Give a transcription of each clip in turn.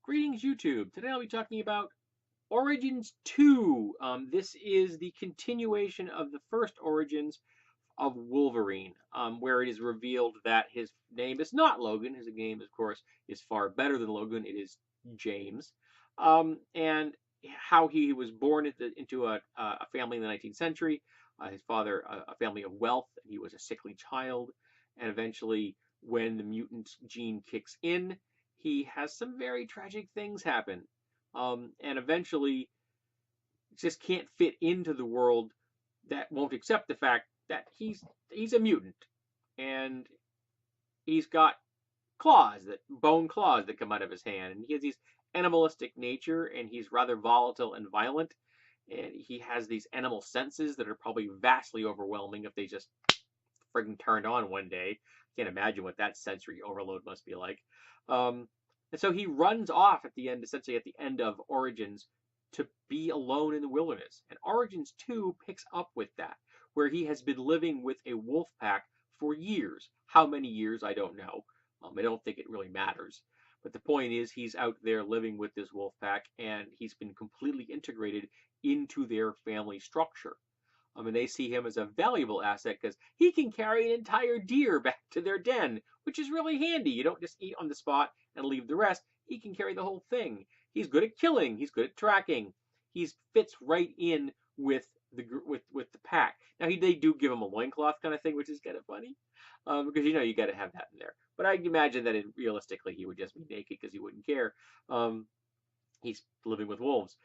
Greetings, YouTube. Today I'll be talking about Origins 2. This is the continuation of the first Origins of Wolverine, where it is revealed that his name is not Logan. His name, of course, is far better than Logan. It is James. And how he was born into a family in the 19th century. His father, a family of wealth. He was a sickly child. And eventually, when the mutant gene kicks in, he has some very tragic things happen. And eventually, just can't fit into the world that won't accept the fact that he's a mutant, and he's got bone claws that come out of his hand, and he has these animalistic nature, and he's rather volatile and violent, and he has these animal senses that are probably vastly overwhelming if they just friggin' turned on one day. Can't imagine what that sensory overload must be like. And so he runs off at the end, essentially at the end of Origins, to be alone in the wilderness. And Origins 2 picks up with that, where he has been living with a wolf pack for years. How many years, I don't know. I don't think it really matters. But the point is, he's out there living with this wolf pack, and he's been completely integrated into their family structure. And they see him as a valuable asset because he can carry an entire deer back to their den, which is really handy. You don't just eat on the spot and leave the rest. He can carry the whole thing. He's good at killing. He's good at tracking. He fits right in with the pack. Now they do give him a loincloth kind of thing, which is kind of funny, because you got to have that in there. But I imagine that realistically he would just be naked because he wouldn't care. He's living with wolves.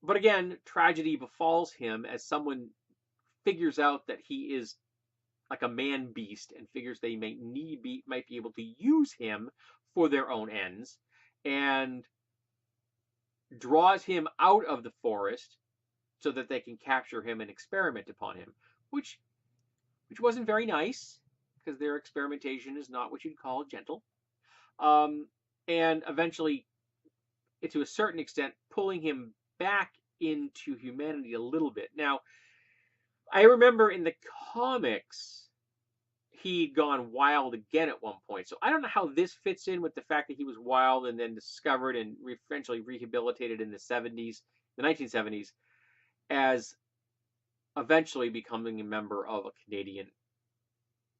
But again, tragedy befalls him as someone figures out that he is like a man beast and figures they might be able to use him for their own ends, and draws him out of the forest so that they can capture him and experiment upon him, which wasn't very nice because their experimentation is not what you'd call gentle. And eventually, to a certain extent, pulling him back into humanity a little bit. Now, I remember in the comics, he'd gone wild again at one point. So I don't know how this fits in with the fact that he was wild and then discovered and eventually rehabilitated in the 70s, the 1970s, as eventually becoming a Canadian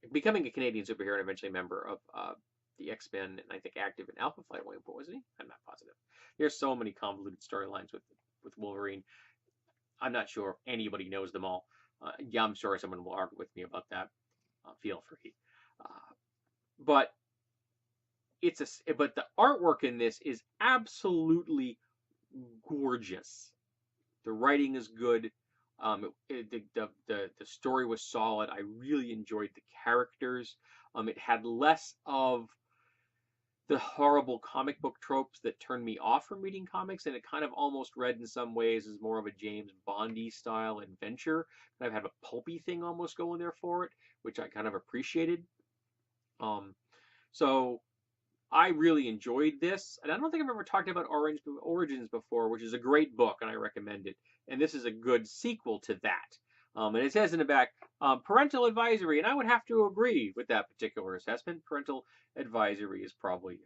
superhero and eventually a member of the X-Men, and I think active in Alpha Flight at one point, wasn't he? I'm not positive. There's so many convoluted storylines with Wolverine. I'm not sure if anybody knows them all. Yeah, I'm sure someone will argue with me about that. Feel free. But the artwork in this is absolutely gorgeous. The writing is good. The story was solid. I really enjoyed the characters. It had less of the horrible comic book tropes that turned me off from reading comics, and it kind of almost read in some ways as more of a James Bondy style adventure. Kind of had a pulpy thing almost going there for it, which I kind of appreciated. So I really enjoyed this, and I don't think I've ever talked about Origins before, which is a great book, and I recommend it. And this is a good sequel to that. And it says in the back, parental advisory, and I would have to agree with that particular assessment. Parental advisory is probably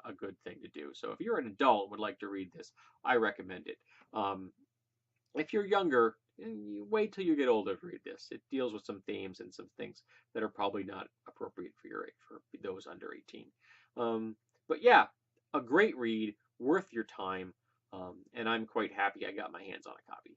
a good thing to do. So if you're an adult and would like to read this, I recommend it. If you're younger, you wait till you get older to read this. It deals with some themes and some things that are probably not appropriate for those under 18. But yeah, a great read, worth your time, and I'm quite happy I got my hands on a copy.